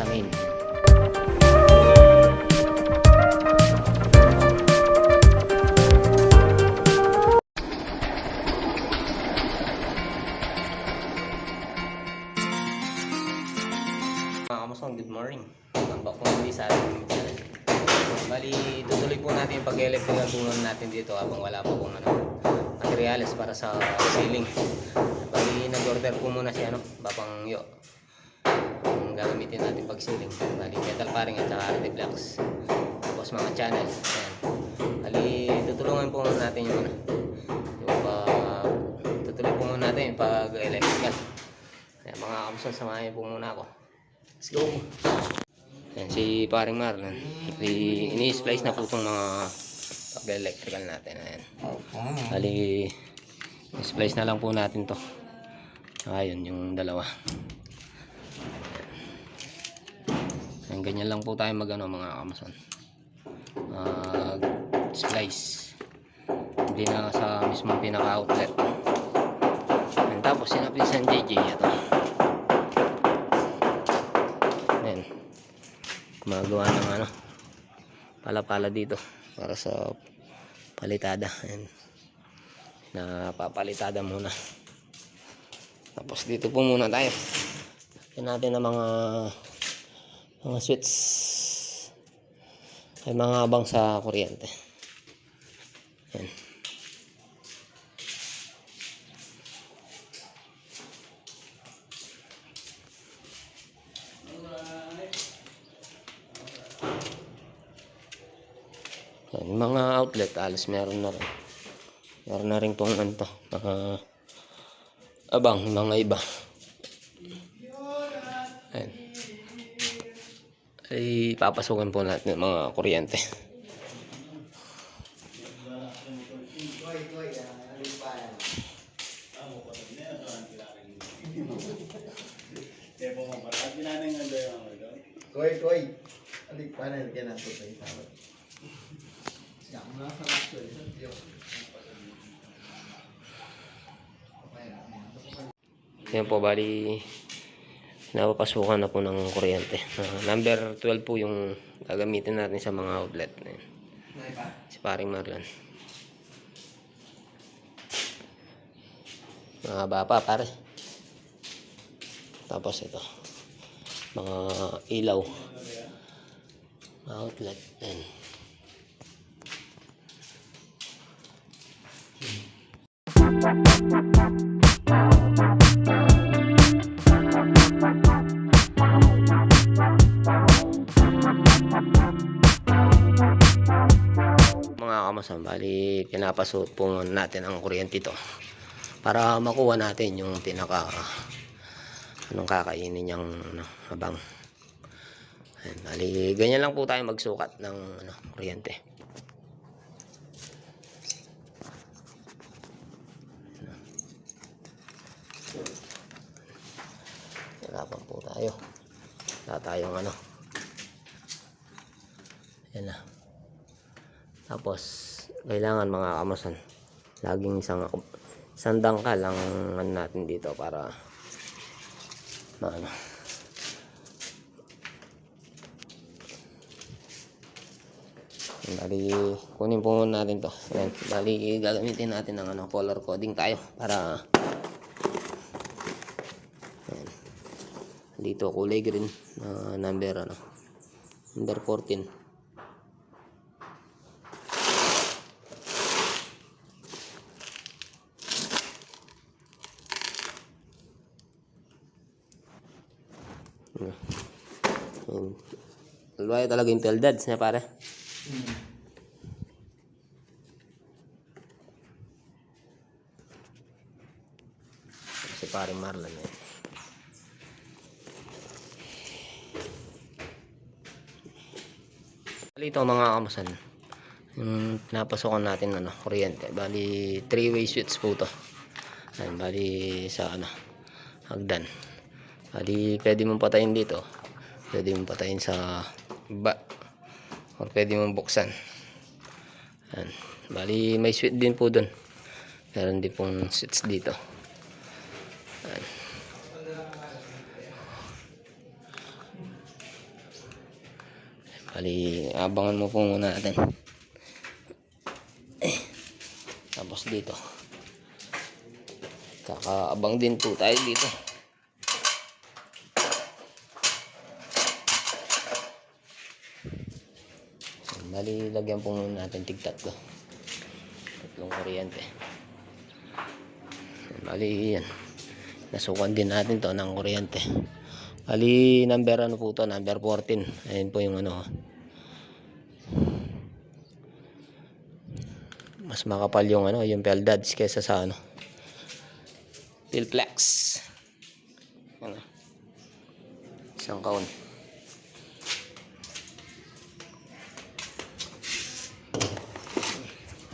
sa main. Mga kamusong, good morning. Welcome po muli sa ating channel. Bali, tutuloy po natin yung pag-electrical tunan natin dito habang wala pa pong materials para sa ceiling. Bali, nag-order po muna si Bapang Yo. Ang gagamitin natin pag ceiling. Bali, metal paring at saka RD blocks. Tapos mga channel. Ayan. Bali, tutulungan po muna natin yung tutuloy po muna natin yung pag-electrical. Ayan, mga kamusong, samahin po muna ako. Let's go! Ayan, si paring Marlon. Ini-splice na po itong mga pag-electrical natin. Ayan. Bali, i-splice na lang po natin to. Ayun, yung dalawa. Ayan, ganyan lang po tayo mga kamason. Splice. Hindi na sa mismong pinaka-outlet. Ayan, tapos sinaplisan JJ ito. Ayan. Gumagawa ng pala-pala dito para sa palitada. Ayan. Napapalitada muna. Tapos dito po muna tayo. Yan natin ang mga switch ay mga abang sa kuryente. Ayan. Yung mga outlet alas meron na rin. Meron na rin tong mga abang, mga iba. Ayan. Ay papasukin po natin yung mga kuryente. Koy, alik pa na yan ang tutay tawad. Yan po, bali napapasukan na po ng kuryente. Number 12 po yung gagamitin natin sa mga outlet. Ayan. Si paring Marlon. Mga bapa pare. Tapos ito mga ilaw, mga outlet. Ayan. Mga kamasan, bali pinapasuot po natin ang kuryente ito para makuha natin yung pinaka kakainin niyang habang. Ayan, bali ganyan lang po tayo magsukat ng kuryente. Hirapan po tayo. Wala tayong Ayan na. Tapos kailangan mga kamasan, laging isang dangkal lang natin dito para bali kunin po muna natin to. Ayan. Bali gagamitin natin ng color coding tayo para ayan. Dito kulay green number 14. Luwaya talaga yung teldads niya pare. Si pare Marlon eh. Ito mga kamasan, yung pinapasokan natin kuryente. Bali 3-way switch po to. Ayan, bali sa hagdan. Bali pwede mong patayin dito, pwede mong patayin sa ba, o pwede mong buksan. Ayan. Bali may switch din po dun, meron din pong switch dito. Ayan. Bali, abangan mo po muna natin. Tapos dito. Kakaabang din po tayo dito. Bali, lagyan po muna natin tig-tatlo. Tatlong kuryente. Bali, yan. Nasukan din natin to ng kuryente. Bali, number ano po to, number 14. Ayun po yung ano. Mas makapal yung ano, yung peldads kaysa sa ano. Pilplex. Ano. Isang kaon.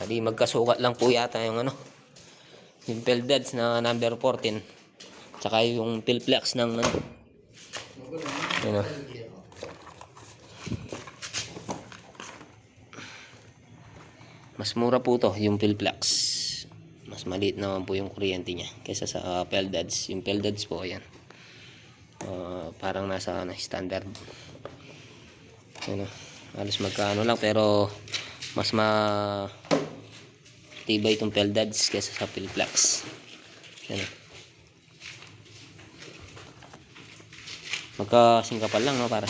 Bali, magkasukat lang po yata yung ano. Yung peldads na number 14. Tsaka yung pilplex ng ano. Ano. Mas mura po to yung pilplex. Mas maliit naman po yung kuryente niya kaysa sa peldads. Yung peldads po ayan. Parang nasa ano, standard. Ano, halos magkano lang pero mas tibay itong peldads kaysa sa pilplex. Ano. Magkasingkapal lang, no, para.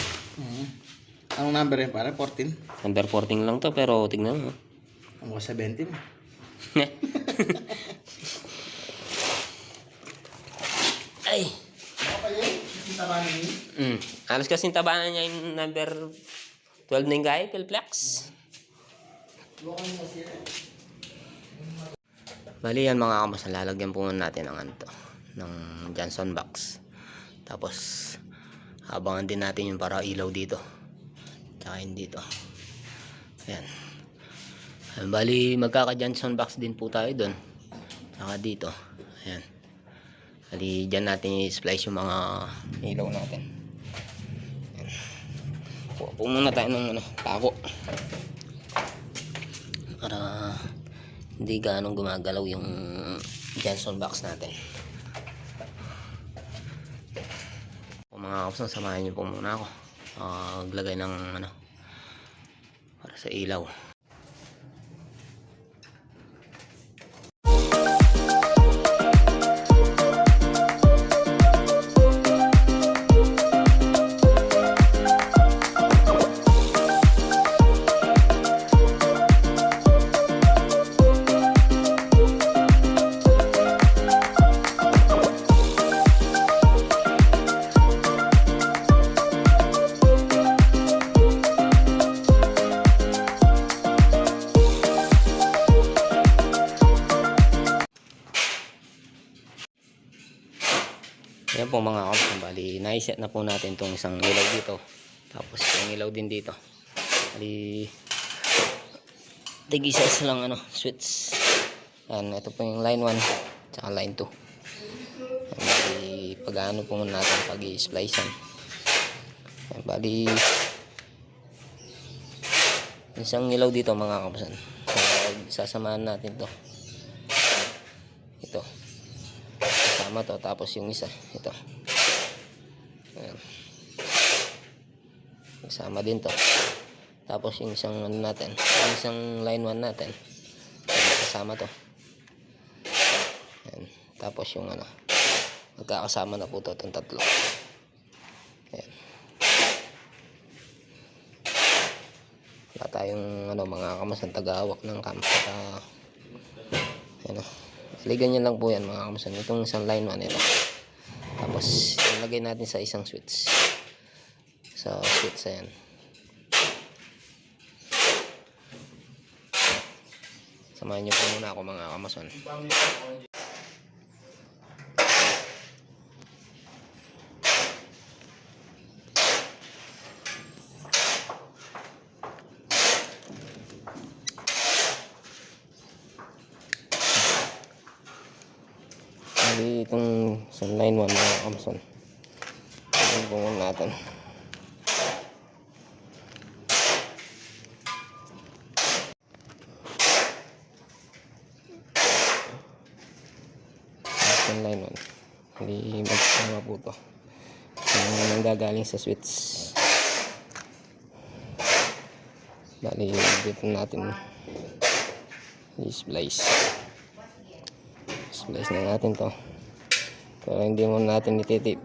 Anong number yun pare? 14? Number 14 lang to, pero tignan mo. Ang 17. Ay! Okay yun? Kita ba namin? Alas kasing tabanan niya yung number 12 na yung gaya, pilplex. Bali yan mga kamas, lalagyan po natin ng ano to, ng Johnson box. Tapos abangan din natin yung para ilaw dito. Tsaka yun dito. Ayan. Bali magkaka Johnson box din po tayo doon. Tsaka dito. Ayan. Bali dyan natin i-splice yung mga ilaw natin. Ayan. Kuha po muna tayo ng ano, pako. Para hindi ganong gumagalaw yung Johnson box natin. Mga kapsan, samahan niyo po muna ako maglagay ng ano para sa ilaw. Yan po mga kapsan, bali naiset na po natin itong isang ilaw dito, tapos yung ilaw din dito. Bali tig-isa lang ano, switch. Yan, ito po yung line 1 tsaka line 2. Yan, bali pag-ano po muna natin pag i-splice yan. Yan, bali isang ilaw dito mga kapsan, sasamahan natin to ito sama to, tapos yung isa ito. Ayan. Sama din to, tapos yung isang ano natin, yung isang line 1 natin kasama to. Ayan. Tapos yung ano, magkakasama na po to itong tatlo. Ayan. Wala tayong ano, mga kamasan taga-hawak ng camera. Ayan o, ligan nyo lang po yan mga kamasan, itong isang line 1 ito. Tapos ilagay natin sa isang switch, sa switch. Ayan. Samahan nyo po muna ako mga kamasan. Bali itong sa line 1 mga kamasan, ito po natin. Yung line 1, bali magsama po ito yung gagaling sa switch. Bali, dito natin i-splice. Splice na natin to. Pero hindi mo natin ititip.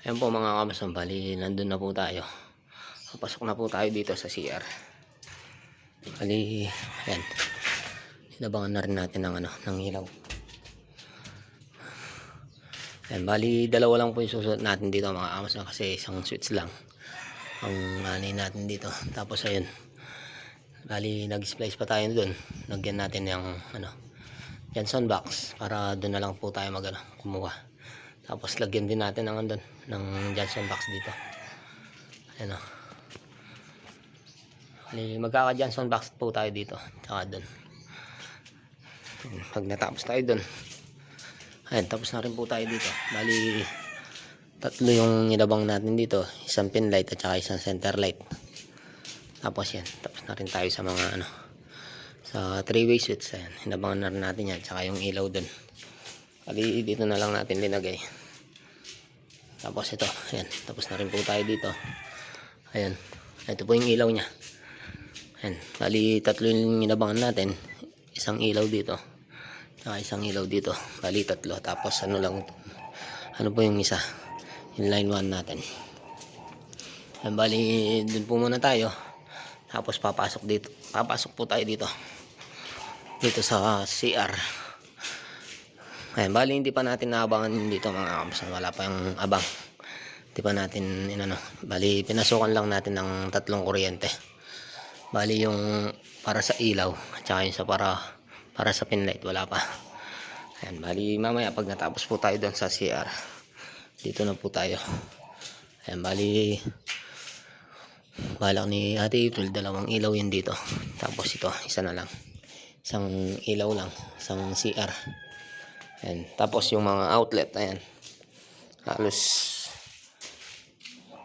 Ayan po mga kamasang, bali nandun na po tayo. Papasok na po tayo dito sa CR. Bali, ayan. Hinabangan na rin natin ng, ng ilaw. Ayan, bali dalawa lang po yung susunod natin dito mga kamasang, kasi isang switch lang ang anay natin dito. Tapos ayun, bali nag-splice pa tayo dun. Nagyan natin yung Johnson box para dun na lang po tayo kumuha. Tapos lagyan din natin ng Johnson box dito. Ayan o. Magkaka Johnson box po tayo dito. Tsaka dun. Pag natapos tayo dun. Ayan, tapos na rin po tayo dito. Bali, tatlo yung nilabang natin dito. Isang pin light at saka isang center light. Tapos yan. Tapos na rin tayo sa mga sa 3-way switch. Ayan, hinabangan na rin natin yan. Tsaka yung ilaw dun. Bali, dito na lang natin linagay. Tapos ito, ayan, tapos na rin po tayo dito. Ayan, ito po yung ilaw nya. Ayan, bali tatlo yung inabangan natin. Isang ilaw dito, saka isang ilaw dito. Bali tatlo, tapos ano po yung isa, yung line 1 natin. Ayan, bali dun po muna tayo. Tapos papasok po tayo dito sa CR. Ayan, bali hindi pa natin naabangan dito mga kamusta, wala pa yung abang, hindi pa natin bali pinasukan lang natin ng tatlong kuryente. Bali yung para sa ilaw at saka yung para sa pin light wala pa. Ayan, bali mamaya pag natapos po tayo doon sa CR, dito na po tayo. Ayan, bali balak ni Ate April dalawang ilaw yun dito, tapos ito isa na lang, isang ilaw lang, isang CR. Ayan. Tapos yung mga outlet, ayan, halos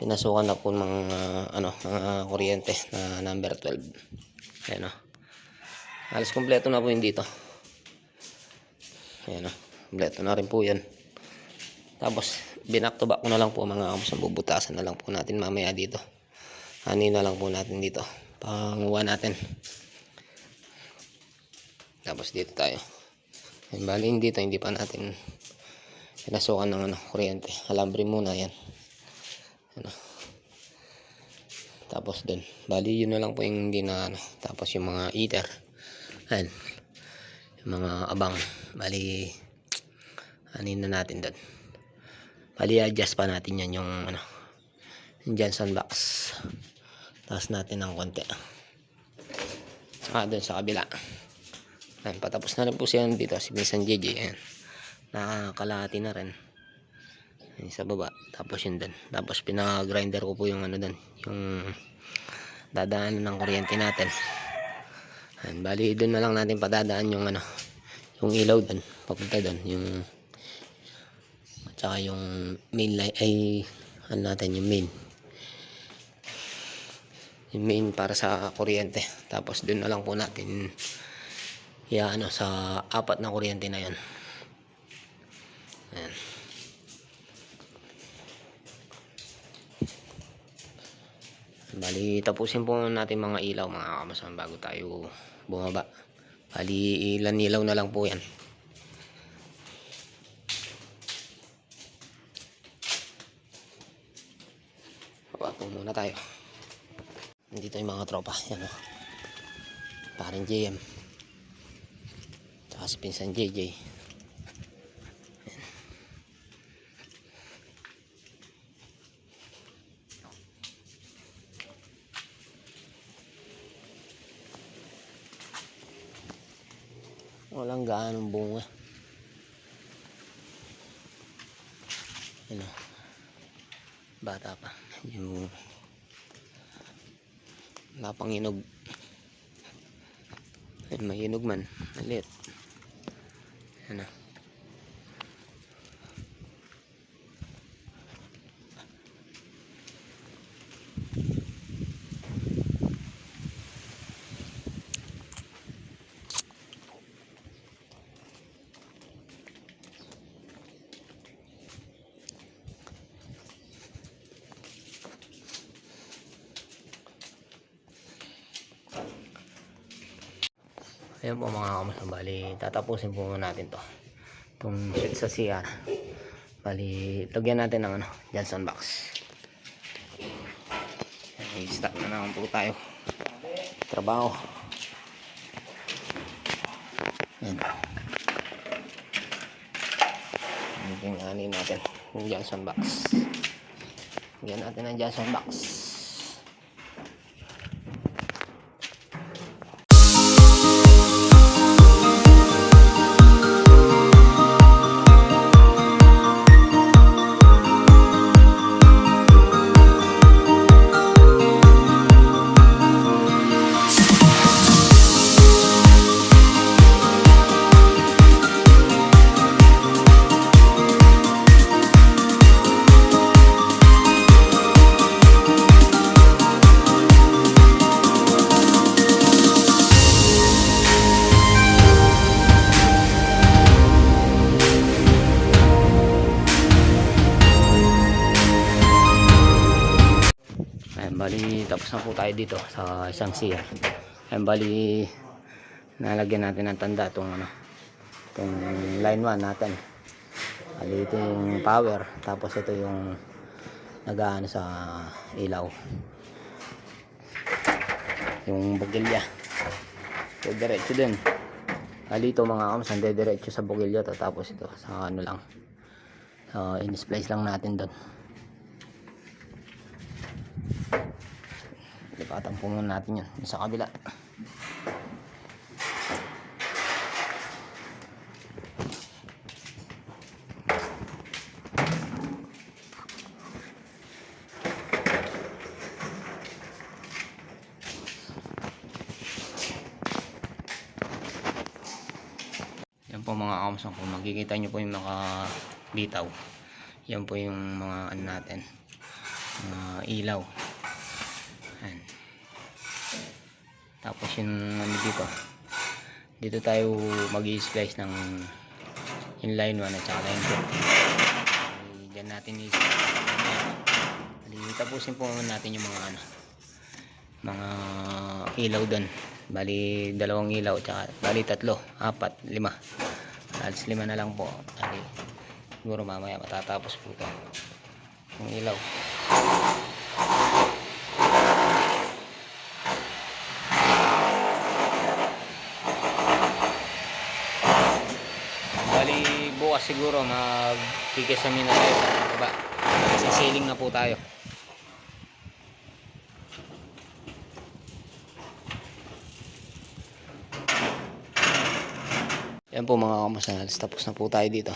pinasukan na po mga kuryente na number 12. Ayan o, halos kompleto na po yung dito. Ayan o, kompleto na rin po yan. Tapos binak to back ko na lang po mga kamusang, bubutasan na lang po natin mamaya dito. Hanin na lang po natin dito, panguha natin. Tapos dito tayo. Bali dito hindi pa natin pinasukan ng kuryente, alambre muna yan. Tapos dun, bali yun na lang po yung hindi na tapos yung mga heater, ayan, yung mga abang, bali anin na natin dun. Bali adjust pa natin yan yung yung Johnson box, taas natin ng konti dun sa kabila. Ayan, patapos na rin po siya dito si Minsan JJ. Ayan, nakakalahati na rin. Ayan, sa baba. Tapos yun dun. Tapos pinaka-grinder ko po yung dun, yung dadaanan ng kuryente natin. Ayan, bali dun na lang natin padadaan yung yung ilaw dun, papunta dun, yung at saka yung main light ay natin yung main para sa kuryente. Tapos dun na lang po natin sa apat na kuryente na yun. Ayan. Bali tapusin po natin mga ilaw mga kamasama bago tayo bumaba. Bali ilan ilaw na lang po yan. Baba po muna tayo. Nandito yung mga tropa. Yan o, paring JM, si Pinsan JJ. Ayan. Walang gaanong bunga. Ayan, bata pa yung napanginog. Ayan, may hinog man, maliit. Ayan. Ayan po mga kamusta. Bali, tatapusin po muna natin to. Itong switch sa CR. Bali, lagyan natin ng Johnson box. I-start na naman po tayo. Trabaho. Ayan. Tingnan natin yung Johnson box. Lagyan natin ang Johnson box. Bali, tapos na po tayo dito sa isang CR. Ayan, bali, nalagyan natin ng tanda itong line 1 natin. Bali, ito yung power. Tapos ito yung nag-aano sa ilaw. Yung bugilya. So, diretso din. Bali, ito mga kams, diretso sa bugilya to. Tapos ito, sa ano lang. So, in-splice lang natin doon. Lipatan po muna natin yun sa kabila. Yan po mga kamsang, kung makikita nyo po yung mga bitaw, yan po yung mga ano natin, ilaw. Ayan. Tapos yung dito tayo mag-i-splice ng line 1 at saka line 2. Diyan natin tapusin po natin yung mga ilaw doon. Bali 2 ilaw at saka bali 3, 4, 5. Alas 5 na lang po. Bali, siguro mamaya matatapos po ito yung ilaw. Bukas siguro magkikisamin na tayo sa baba. Sisiling na po tayo. Yan po mga kamasahals, tapos na po tayo dito.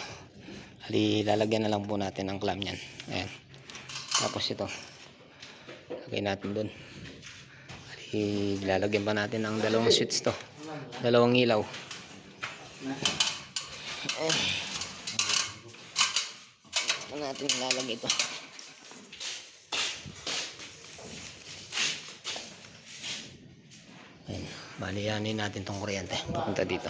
Lalagyan na lang po natin ang clamp yan. Ayan. Tapos ito, lagay natin doon. Lalagyan pa natin ang 2 switch to, 2 ilaw. Natin ilalagay ito. Ayan, baliyanin natin tong kuryente papunta dito.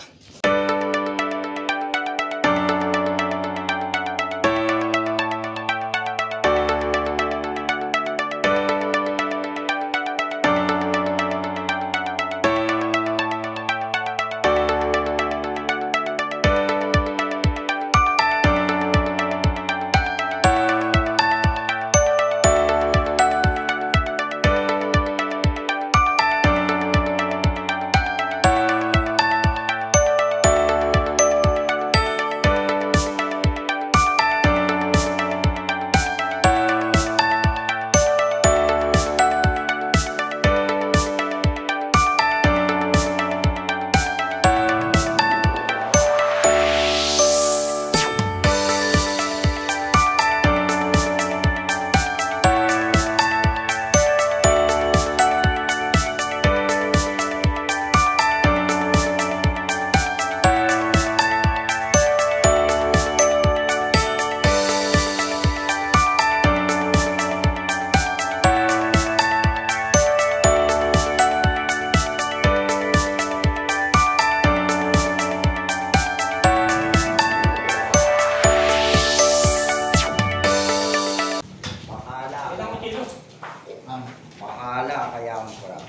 Pakala kaya mo pala.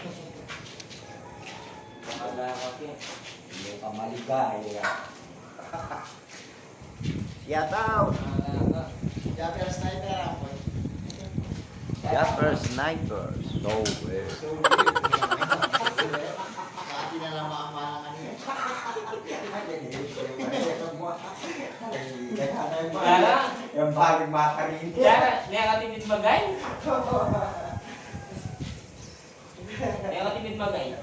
Pakala kasi. Hindi Yataw! Japper sniper ako. Japper snipers. No way. Lagi na lang makamalangan niya. Yung bagong makarin. Niya ka timid magay? Niya ka timid magay?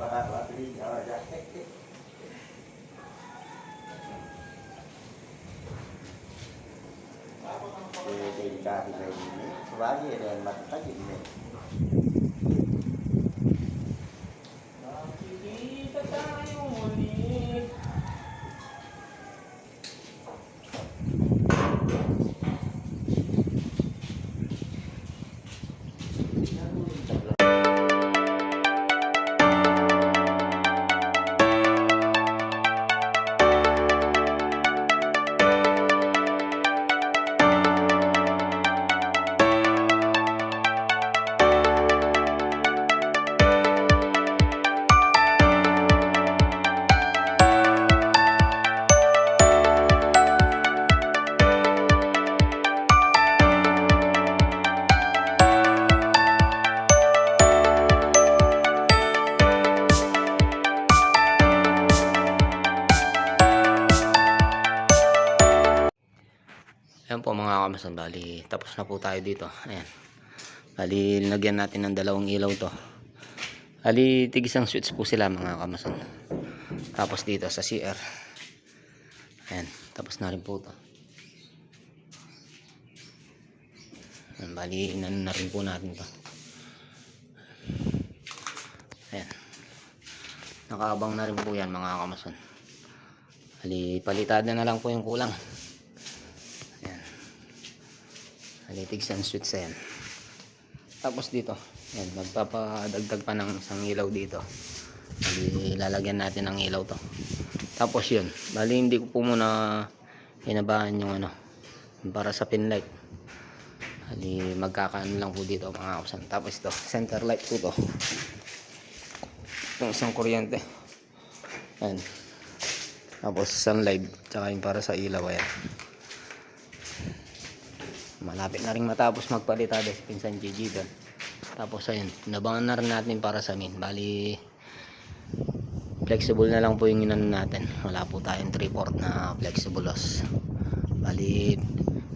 Delikado na ini. Sabagay, rin matatagin eh. Nakikita tayo muli. Ayan po mga kamason, bali tapos na po tayo dito. Ayan, bali lagyan natin ng dalawang ilaw to. Bali tigisang switch po sila mga kamason. Tapos dito sa CR, ayan, tapos na rin po to. Ayan, bali inan na rin po natin to. Ayan, nakaabang na rin po yan mga kamason. Bali palitada na lang po yung kulang. Alitig ang switch yan. Tapos dito, yan, magpapadagdag pa ng isang ilaw dito. Bali lalagyan natin ng ilaw to. Tapos yun, bali hindi ko po muna hinabahan yung ano, para sa pin light. Bali magkakaan lang po dito mga kapsan. Tapos ito, center light po to. Itong isang kuryente. Yan. Tapos sunlight, tsaka yung para sa ilaw. Ayan. Malapit na rin matapos magpalitada si Pinsan Gigi doon. Tapos ayun, nabangan na rin natin para sa amin. Bali flexible na lang po yung inano natin. Wala po tayong 3/4 na flexible loss. Bali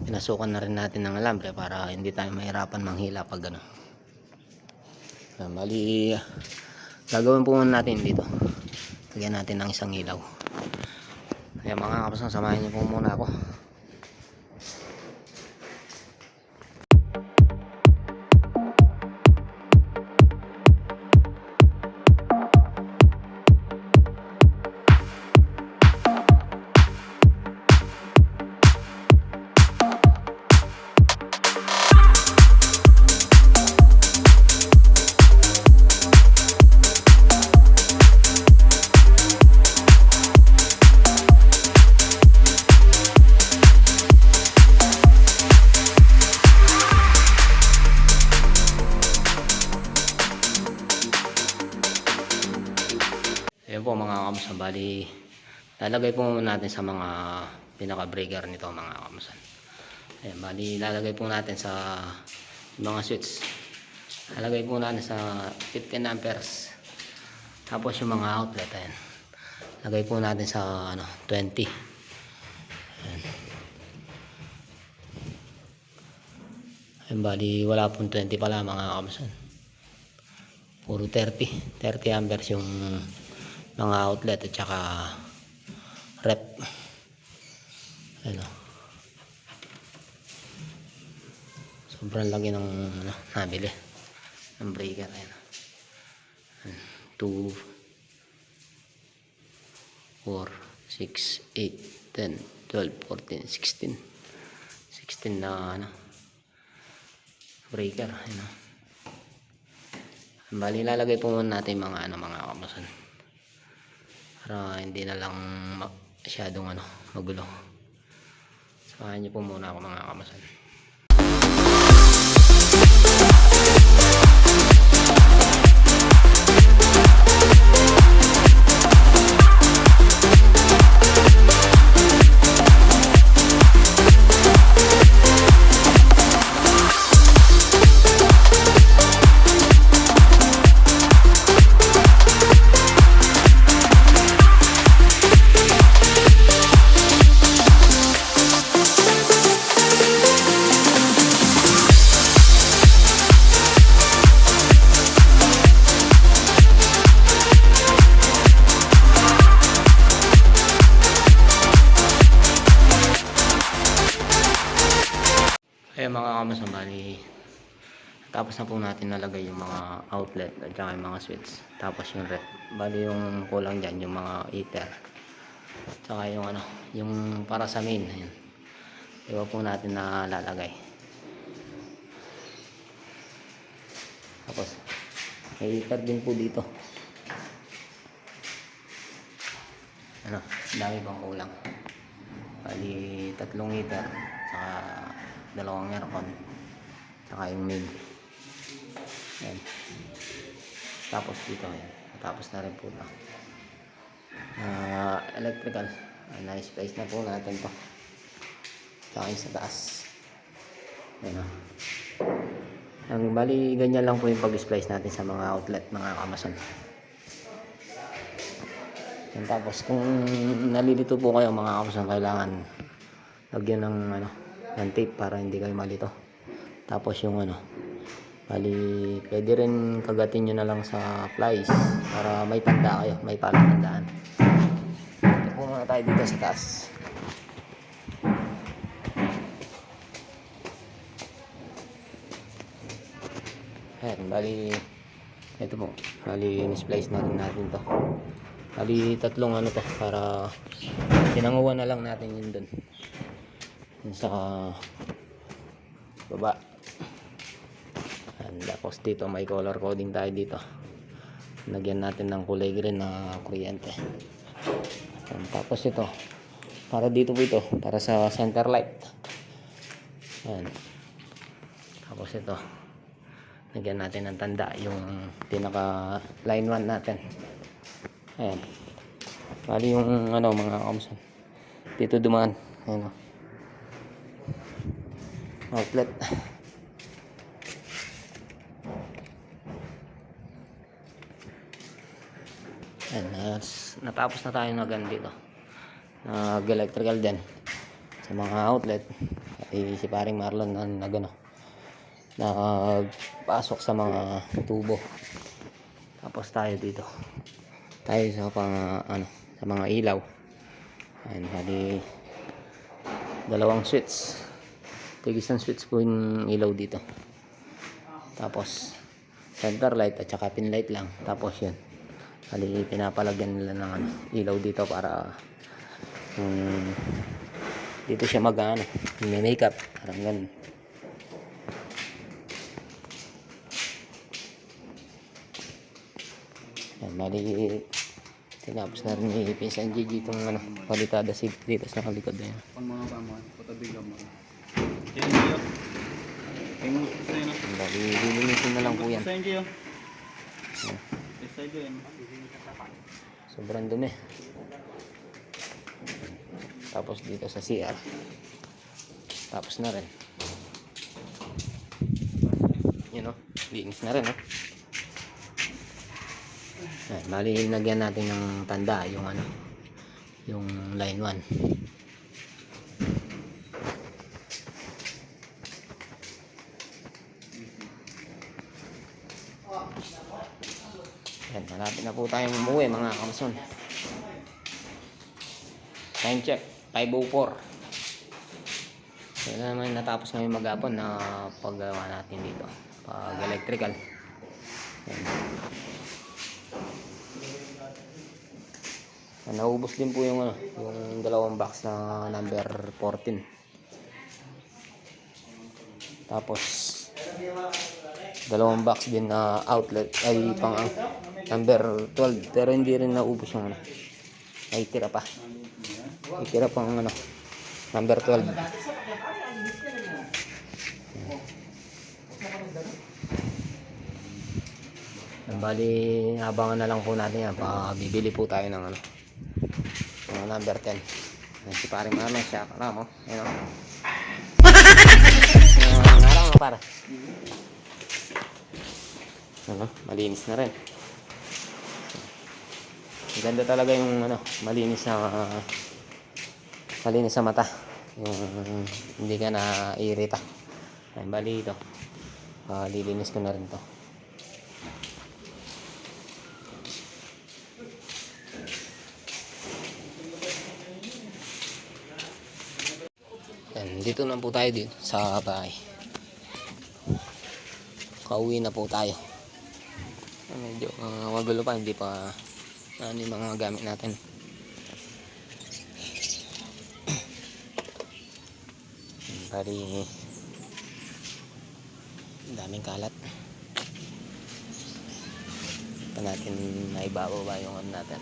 pinasukan na rin natin ng alambre para hindi tayo mahirapan manghila pag ano. Bali gagawin po muna natin dito. Lagyan natin ng isang ilaw. Kaya mga kapatid, samahan niyo po muna ako. Ayan po mga kamusan, bali lalagay po muna natin sa mga pinaka breaker nito mga kamusan. Ayan, bali lalagay po natin sa mga switch. Lalagay po natin sa 15 amperes. Tapos yung mga outlet, ayan, lagay po natin sa ano, 20. Ayan. Ayan, bali wala pong 20 pala mga kamusan. Puro 30 amperes yung mga outlet at saka rep. Ano, sobrang lagi ng ano, nabili ng breaker. Ayan. 2 4 6 8 10 12 14 16 na ano, breaker. Ayan. Bali lalagay po muna natin mga ano, mga kamasan para hindi na lang masyadong ano, magulo. Samahan niyo po muna ako mga kamasan. Tapos na po natin nalagay yung mga outlet at saka yung mga switch. Tapos yung rep. Bali yung kulang dyan, yung mga heater. Tsaka yung ano, yung para sa main. Ayan. Iba po natin na lalagay. Tapos may heater din po dito. Ano, dami pang kulang. Bali 3 heater, tsaka 2 aircon, tsaka yung main. Ayan. Tapos dito, ayan. Tapos na rin po ito. Electrical. Na-splice na po natin to. Tsaka yung sa taas. Ayan o. Ang bali, ganyan lang po yung pag-splice natin sa mga outlet, mga Amazon. Ayan, tapos kung nalilito po kayo mga Amazon, kailangan lagyan ng ano, ng tape para hindi kayo malito. Tapos yung ano, bali, pwede rin kagatin nyo na lang sa plies para may tanda kayo, may palatandaan. Ito po muna tayo dito sa taas. Ayan, bali, ito po, bali, in-splice natin to. Bali, 3 ano to, para tinanguan na lang natin yun dun. Yun sa baba. And tapos dito may color coding tayo dito. Lagyan natin ng kulay green na kuryente. And tapos ito, para dito po ito, para sa center light. Ayan. Tapos ito, lagyan natin ng tanda yung pinaka line 1 natin. Ayan. Bali yung ano mga Amazon, dito dumaan. Ayan o, outlet. Ayan, natapos na tayo na dito. Nag-electrical din sa mga outlet. Ay si paring Marlon na nagpasok sa mga tubo. Tapos tayo dito, tayo sa ano, sa mga ilaw. Ayan, bali 2 switch, tigis ng switch po yung ilaw dito. Tapos center light at saka pin light lang. Tapos yun, bali pinapalagyan nila ng ano, ilaw dito para dito siya mag-ano, may makeup, parang ganun. Ayan, bali tinapos na rin ni Pinsan Gigi itong ano, palitada seat dito sa kalikod na yun. Pang mga kaman, patabi ka mo. Yan niyo. Yung gusto na. Bali lilinisin na lang po yan. Sa inyo. Sa inyo yan. Sobrang dumi. Tapos dito sa CR. Tapos na rin. Yun o, linis na rin o. Ayan, bali lagyan natin ng tanda yung ano, yung line 1. Ayan, malapit na po tayong umuwi mga Amazon. Time check 5:04. Kaya naman natapos ngayon maghapon na paggawa natin dito pag electrical. Ayan. Naubos din po yung ano, yung 2 box na number 14. Tapos 2 box din na outlet ay pang number 12, pero hindi rin naubos yung ano. Ay tira pa. May tira pang ano, number 12. Bali, abangan na lang po natin yan. Bibili po tayo ng ano, number 10. Ayan, si paring Marlon siya. Alam mo, ayun o. Ngarang mo para. Ano, malinis na rin. Ganda talaga yung ano, malinis sa mata. Yung hindi ka na irita. Ayan, bali ito. Lilinis ko na rin to. Dito na po tayo dito sa bahay. pauwi na po tayo. Medyo magulo pa, hindi pa ano yung mga gamit natin. Bali daming kalat. Pa natin naibababa yung ano natin,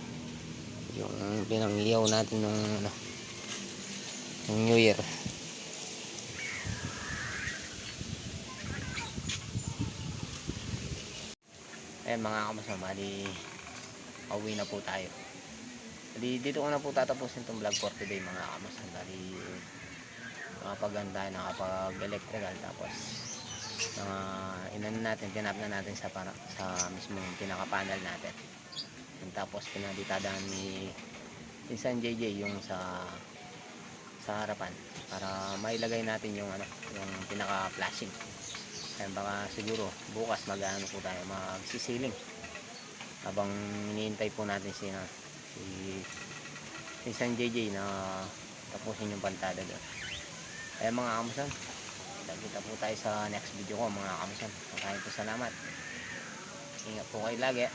yung pinangiyaw natin nung ano, yung New Year. Ayan mga kamasama, bali pauwi na po tayo. Bali dito ko na po tatapusin itong vlog for today mga kamasama. Bali nakapaganda, nakapag-electrical, tapos inano natin, tinap na natin sa mismong pinaka-panel natin. And tapos pinaditadaan ni San JJ yung sa harapan para mailagay natin yung ano, yung pinaka-flashing. Kaya baka siguro bukas mag-ano po tayo, magsisiling habang iniintay po natin si San JJ na tapusin yung pantada doon. Kaya mga kamusan, kita po tayo sa next video ko mga kamusan. Maraming po salamat. Ingat po kayo lagi.